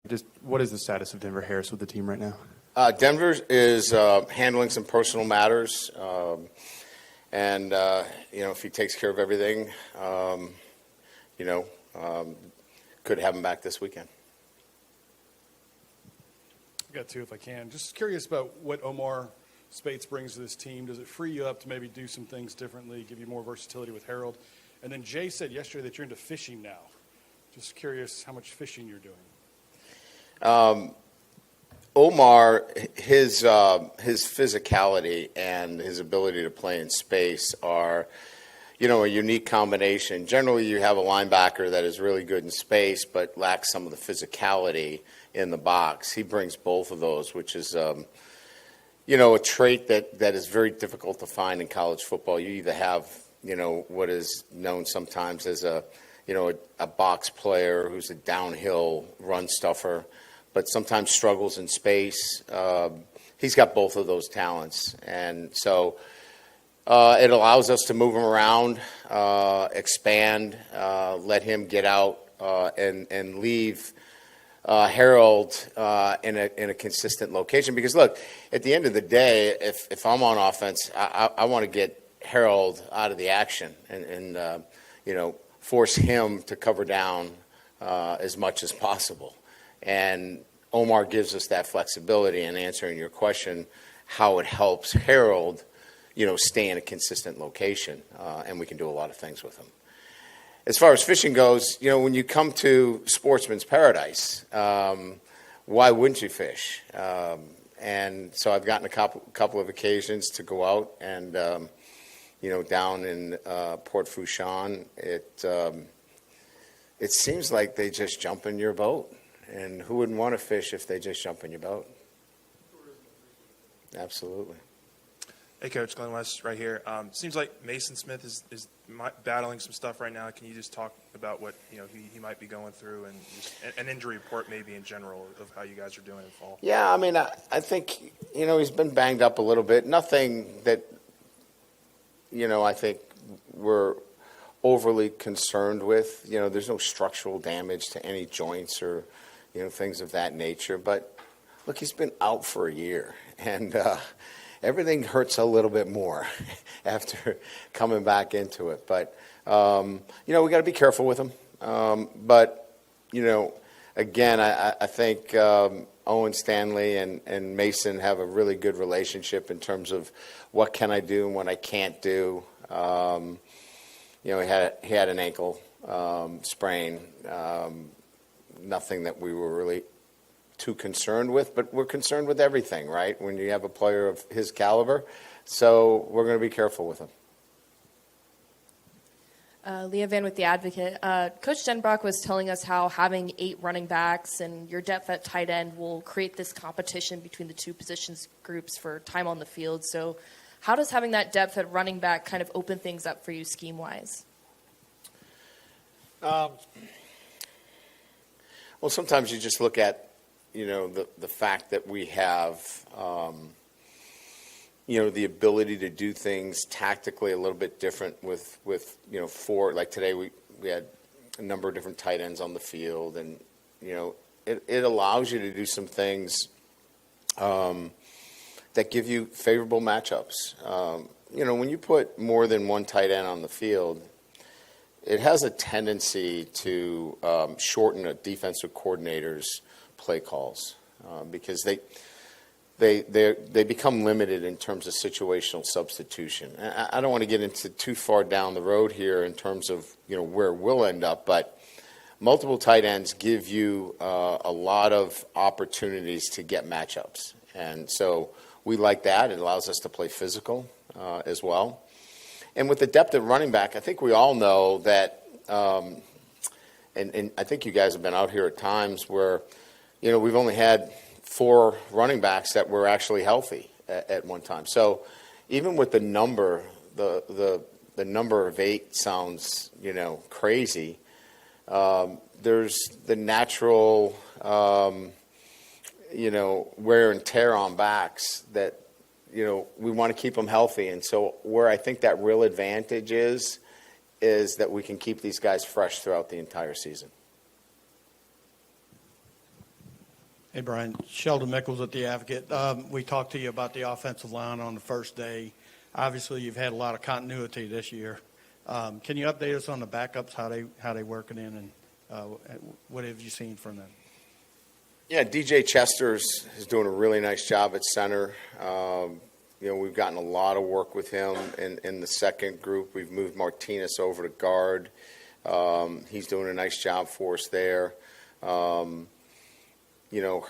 Just what is the status of Denver Harris with the team right now? Denver is handling some personal matters, and if he takes care of everything, could have him back this weekend. I got two if I can. Just curious about what Omar Speights brings to this team. Does it free you up to maybe do some things differently, give you more versatility with Harold? And then Jay said yesterday that you're into fishing now. Just curious how much fishing you're doing. Omar, his physicality and his ability to play in space are, a unique combination. Generally, you have a linebacker that is really good in space but lacks some of the physicality in the box. He brings both of those, which is, a trait that is very difficult to find in college football. You either have, what is known sometimes as a box player who's a downhill run stuffer, but sometimes struggles in space. He's got both of those talents. And so it allows us to move him around, expand, let him get out and leave Harold in a consistent location. Because, look, at the end of the day, if I'm on offense, I want to get Harold out of the action and force him to cover down as much as possible. And Omar gives us that flexibility in answering your question, how it helps Harold, stay in a consistent location, and we can do a lot of things with him. As far as fishing goes, when you come to sportsman's paradise, why wouldn't you fish? And so I've gotten a couple of occasions to go out and, down in Port Fourchon, it seems like they just jump in your boat. And who wouldn't want to fish if they just jump in your boat? Absolutely. Hey, Coach, Glenn West right here. Seems like Mason Smith is battling some stuff right now. Can you just talk about what he might be going through and just an injury report maybe in general of how you guys are doing in fall? Yeah, I mean, I think, he's been banged up a little bit. Nothing that, I think we're overly concerned with. There's no structural damage to any joints or, things of that nature. But, look, he's been out for a year, and everything hurts a little bit more after coming back into it. But, we got to be careful with him. But, again, I think Owen Stanley and Mason have a really good relationship in terms of what can I do and what I can't do. He had an ankle sprain, nothing that we were really too concerned with, but we're concerned with everything, right, when you have a player of his caliber. So we're going to be careful with him. Leah Van with The Advocate. Coach Denbrock was telling us how having 8 running backs and your depth at tight end will create this competition between the two positions groups for time on the field. So how does having that depth at running back kind of open things up for you scheme-wise? Well, sometimes you just look at, the fact that we have, the ability to do things tactically a little bit different with 4. Like today, we had a number of different tight ends on the field, and, it allows you to do some things that give you favorable matchups. When you put more than one tight end on the field, it has a tendency to shorten a defensive coordinator's play calls because they become limited in terms of situational substitution. I don't want to get into too far down the road here in terms of where we'll end up, but multiple tight ends give you a lot of opportunities to get matchups, and so we like that. It allows us to play physical as well. And with the depth of running back, I think we all know that, and I think you guys have been out here at times where, we've only had 4 running backs that were actually healthy at one time. So even with the number, the number of 8 sounds, crazy. There's the natural, wear and tear on backs that, we want to keep them healthy. And so where I think that real advantage is that we can keep these guys fresh throughout the entire season. Hey, Brian. Sheldon Mickles at The Advocate. We talked to you about the offensive line on the first day. Obviously, you've had a lot of continuity this year. Can you update us on the backups, how they working in, and what have you seen from them? Yeah, DJ Chesters is doing a really nice job at center. We've gotten a lot of work with him in the second group. We've moved Martinez over to guard. He's doing a nice job for us there.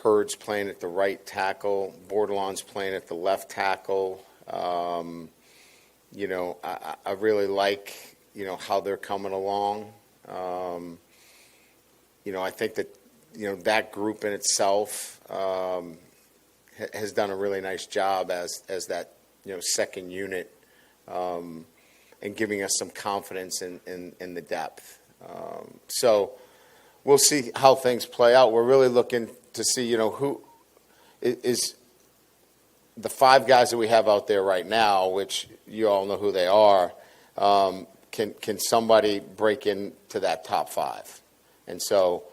Hurd's playing at the right tackle. Bordelon's playing at the left tackle. I really like, how they're coming along. I think that, that group in itself has done a really nice job as that, second unit and giving us some confidence in the depth. So we'll see how things play out. We're really looking to see, who is the five guys that we have out there right now, which you all know who they are. Can somebody break into that top five? And so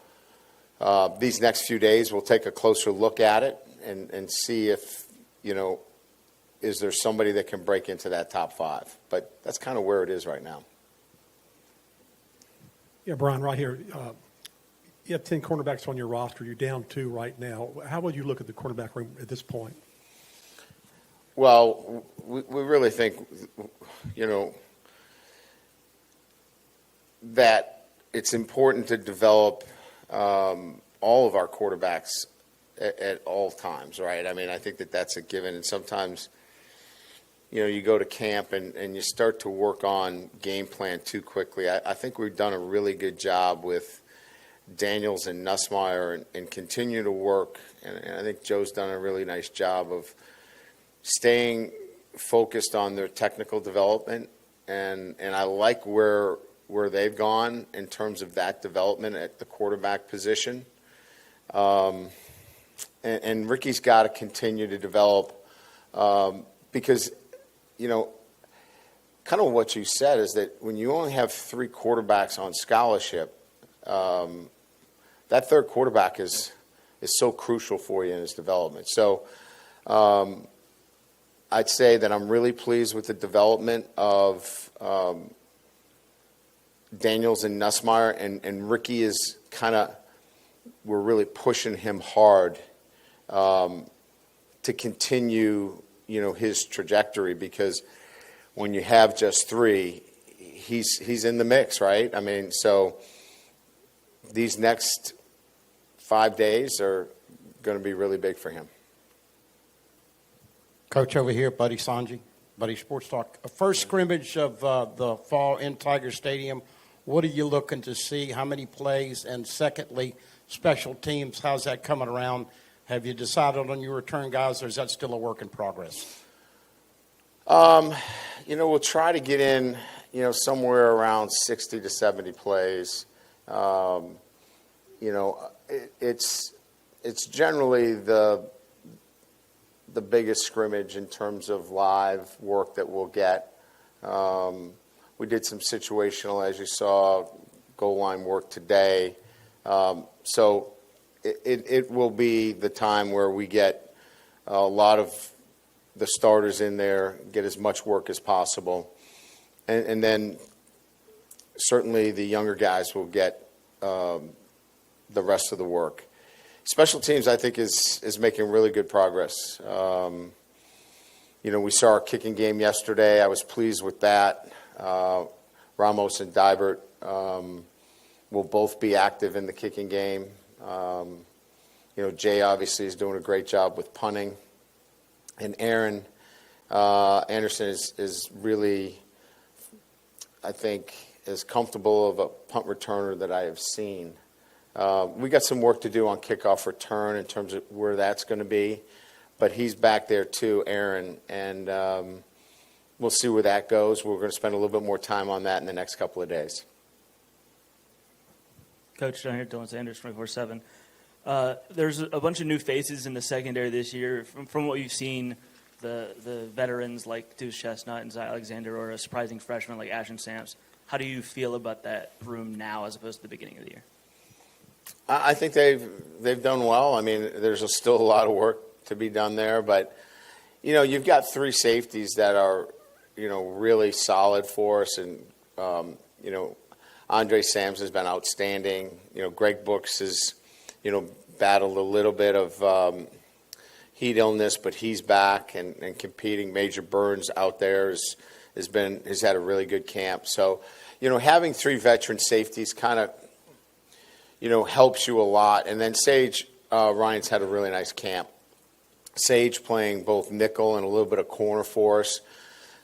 these next few days, we'll take a closer look at it and see if, is there somebody that can break into that top five? But that's kind of where it is right now. Yeah, Brian, right here. You have 10 cornerbacks on your roster. You're down 2 right now. How would you look at the cornerback room at this point? Well, we really think, that it's important to develop all of our quarterbacks at all times, right? I mean, I think that that's a given. And sometimes, you go to camp and you start to work on game plan too quickly. I think we've done a really good job with Daniels and Nussmeier and continue to work. And I think Joe's done a really nice job of staying focused on their technical development. And I like where they've gone in terms of that development at the quarterback position. And Ricky's got to continue to develop because, kind of what you said is that when you only have 3 quarterbacks on scholarship, that third quarterback is so crucial for you in his development. So I'd say that I'm really pleased with the development of Daniels and Nussmeier, and Ricky is we're really pushing him hard to continue, his trajectory, because when you have just 3, he's in the mix, right? I mean, so these next 5 days are going to be really big for him. Coach over here, Buddy Sanji, Buddy Sports Talk. First scrimmage of the fall in Tiger Stadium. What are you looking to see? How many plays? And secondly, special teams, how's that coming around? Have you decided on your return guys, or is that still a work in progress? We'll try to get in, somewhere around 60 to 70 plays. It's generally the biggest scrimmage in terms of live work that we'll get. We did some situational, as you saw, goal line work today. So it will be the time where we get a lot of the starters in there, get as much work as possible. And then certainly the younger guys will get the rest of the work. Special teams, I think, is making really good progress. We saw our kicking game yesterday. I was pleased with that. Ramos and Dibert will both be active in the kicking game. Jay obviously is doing a great job with punting. And Aaron Anderson is really, I think, as comfortable of a punt returner that I have seen. We got some work to do on kickoff return in terms of where that's going to be. But he's back there too, Aaron, and we'll see where that goes. We're going to spend a little bit more time on that in the next couple of days. Coach, down here, Dylan Sanders, 24/7. There's a bunch of new faces in the secondary this year. From what you've seen, the veterans like Deuce Chestnut and Zy Alexander, or a surprising freshman like Ashton Samps. How do you feel about that room now as opposed to the beginning of the year? I think they've done well. I mean, there's still a lot of work to be done there, but you've got three safeties that are really solid for us, and Andre Sams has been outstanding. Greg Brooks has battled a little bit of heat illness, but he's back and competing. Major Burns out there has had a really good camp. So having three veteran safeties kind of helps you a lot. And then Sage Ryan's had a really nice camp. Sage playing both nickel and a little bit of corner for us.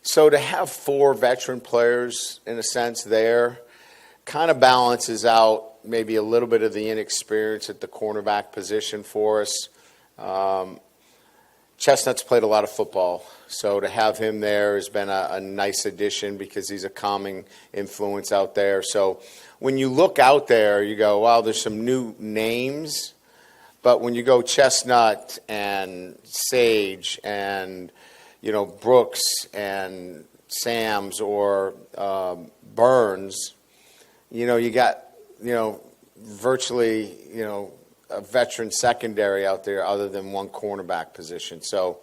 So to have four veteran players, in a sense, there kind of balances out maybe a little bit of the inexperience at the cornerback position for us. Chestnut's played a lot of football, so to have him there has been a nice addition because he's a calming influence out there. So when you look out there, you go, wow, there's some new names. But when you go Chestnut and Sage and, Brooks and Sams or Burns, you got, virtually, a veteran secondary out there other than one cornerback position. So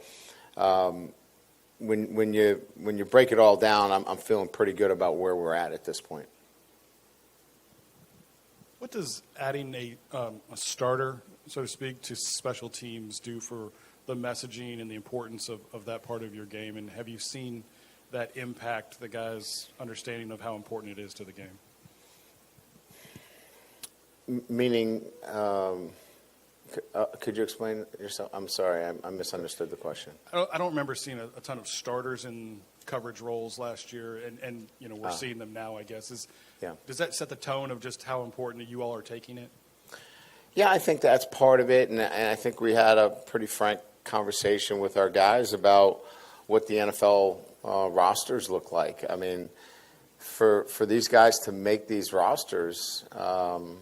when you break it all down, I'm feeling pretty good about where we're at this point. What does adding a starter, so to speak, to special teams do for the messaging and the importance of that part of your game? And have you seen that impact the guys' understanding of how important it is to the game? Meaning, could you explain yourself? I'm sorry, I misunderstood the question. I don't remember seeing a ton of starters in coverage roles last year, and we're seeing them now, I guess. Does that set the tone of just how important you all are taking it? Yeah, I think that's part of it, and I think we had a pretty frank conversation with our guys about what the NFL rosters look like. I mean, for these guys to make these rosters, I'll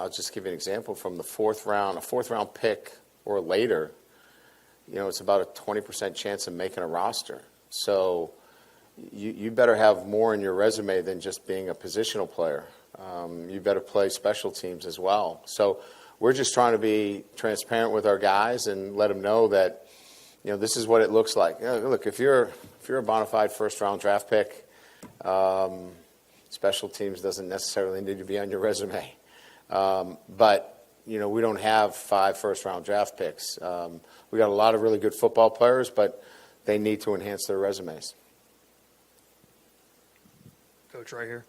just give you an example. From the fourth round pick or later, it's about a 20% chance of making a roster. So you better have more in your resume than just being a positional player. You better play special teams as well. So we're just trying to be transparent with our guys and let them know that, this is what it looks like. Look, if you're a bona fide first-round draft pick, special teams doesn't necessarily need to be on your resume. But we don't have 5 first-round draft picks. We got a lot of really good football players, but they need to enhance their resumes. Coach, right here.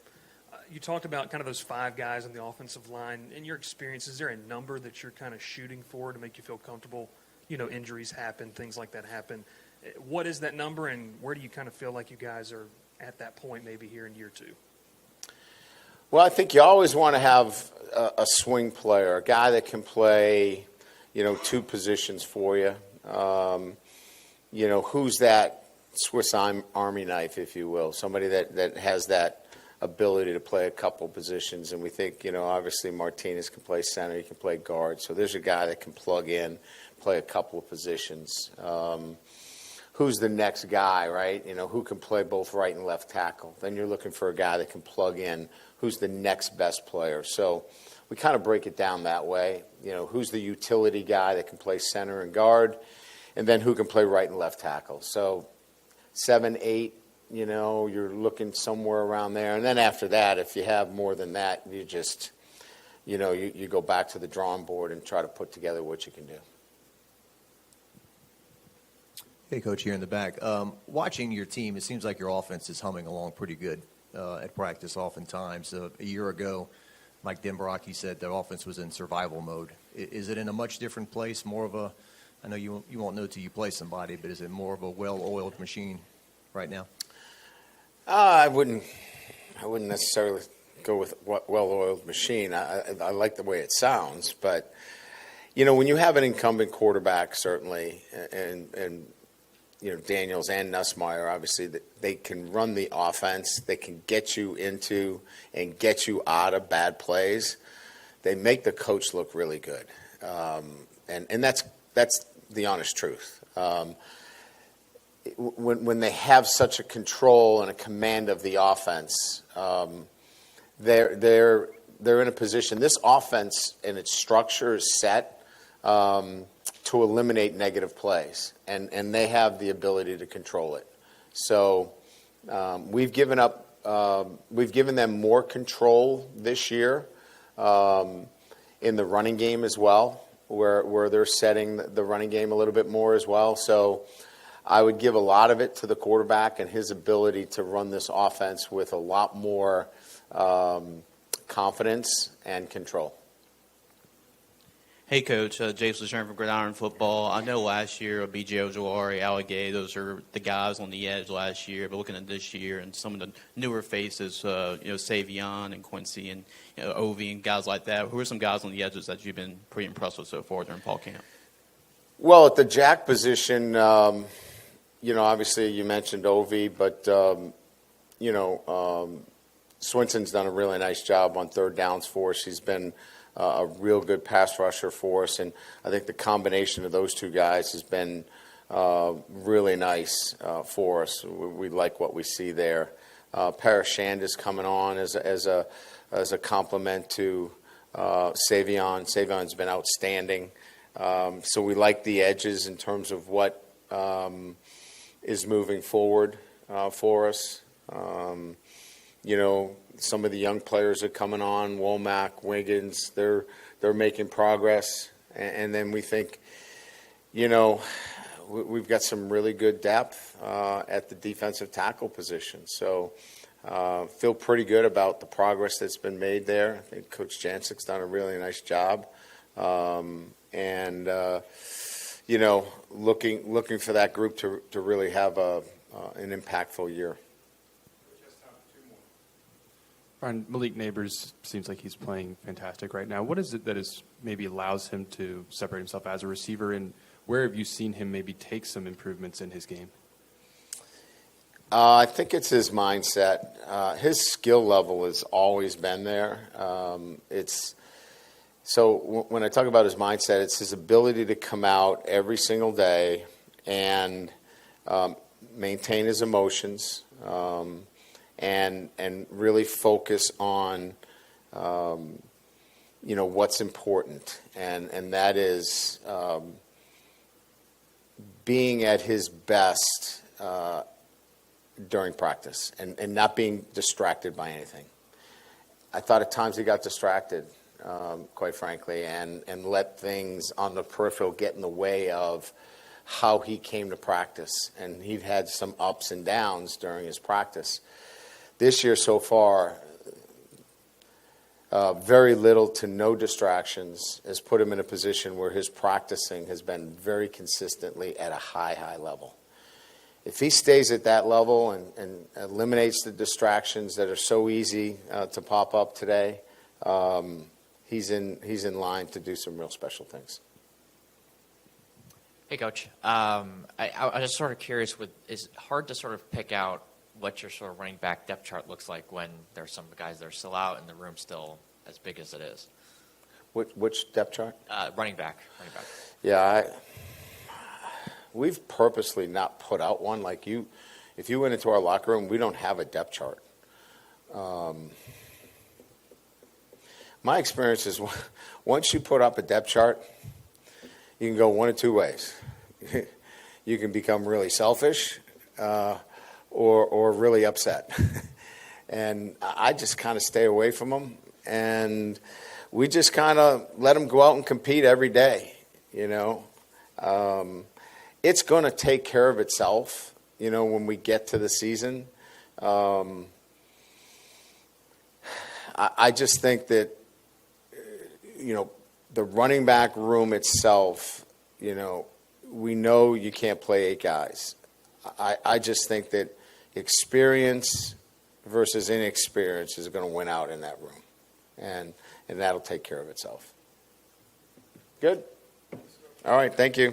You talked about kind of those 5 guys on the offensive line. In your experience, is there a number that you're kind of shooting for to make you feel comfortable? Injuries happen, things like that happen. What is that number, and where do you kind of feel like you guys are at that point maybe here in year 2? Well, I think you always want to have a swing player, a guy that can play, 2 positions for you. Who's that Swiss Army knife, if you will, somebody that has that ability to play a couple positions. And we think, obviously Martinez can play center, he can play guard. So there's a guy that can plug in, play a couple of positions. Who's the next guy, right? Who can play both right and left tackle? Then you're looking for a guy that can plug in. Who's the next best player? So we kind of break it down that way. Who's the utility guy that can play center and guard? And then who can play right and left tackle? So 7, 8, you're looking somewhere around there. And then after that, if you have more than that, you just, you go back to the drawing board and try to put together what you can do. Hey, Coach, here in the back. Watching your team, it seems like your offense is humming along pretty good at practice oftentimes. A year ago, Mike Denbrock, said the offense was in survival mode. Is it in a much different place, more of a, I know you won't know till you play somebody, but is it more of a well-oiled machine right now? I wouldn't necessarily go with well-oiled machine. I like the way it sounds, but when you have an incumbent quarterback, certainly, and Daniels and Nussmeier, obviously, they can run the offense. They can get you into and get you out of bad plays. They make the coach look really good, and that's the honest truth. When they have such a control and a command of the offense, they're they're in a position. This offense and its structure is set to eliminate negative plays, and they have the ability to control it. So we've given them more control this year in the running game as well, where they're setting the running game a little bit more as well. So I would give a lot of it to the quarterback and his ability to run this offense with a lot more confidence and control. Hey, Coach. James Lejeune from Gridiron Football. I know last year, B.J. Ojolari, Alligator, those are the guys on the edge last year. But looking at this year and some of the newer faces, Savion and Quincy and Ovi and guys like that, who are some guys on the edges that you've been pretty impressed with so far during fall camp? Well, at the jack position, obviously you mentioned Ovi, but, Swinson's done a really nice job on third downs for us. He's been a real good pass rusher for us, and I think the combination of those two guys has been really nice for us. We like what we see there. Parashand is coming on as a complement to Savion. Savion's been outstanding. So we like the edges in terms of what is moving forward for us. Some of the young players are coming on, Womack, Wiggins, they're making progress. And then we think, we've got some really good depth at the defensive tackle position. So feel pretty good about the progress that's been made there. I think Coach Jancik's done a really nice job. Looking for that group to really have an impactful year. Brian, Malik Neighbors seems like he's playing fantastic right now. What is it that maybe allows him to separate himself as a receiver, and where have you seen him maybe take some improvements in his game? I think it's his mindset. His skill level has always been there. When I talk about his mindset, it's his ability to come out every single day and maintain his emotions. And really focus on, what's important, and that is being at his best during practice and not being distracted by anything. I thought at times he got distracted, quite frankly, and let things on the peripheral get in the way of how he came to practice, and he'd had some ups and downs during his practice. This year so far, very little to no distractions has put him in a position where his practicing has been very consistently at a high level. If he stays at that level and eliminates the distractions that are so easy to pop up today, he's in line to do some real special things. Hey, Coach. I was just sort of curious, is it hard to sort of pick out what your sort of running back depth chart looks like when there's some guys that are still out and the room's still as big as it is? Which depth chart? Running back. Yeah, we've purposely not put out one. Like if you went into our locker room, we don't have a depth chart. My experience is once you put up a depth chart, you can go one of two ways. You can become really selfish, or really upset. And I just kind of stay away from them. And we just kind of let them go out and compete every day, It's going to take care of itself, when we get to the season. I just think that, the running back room itself, we know you can't play 8 guys. I just think that experience versus inexperience is going to win out in that room, and that'll take care of itself. Good? All right, thank you.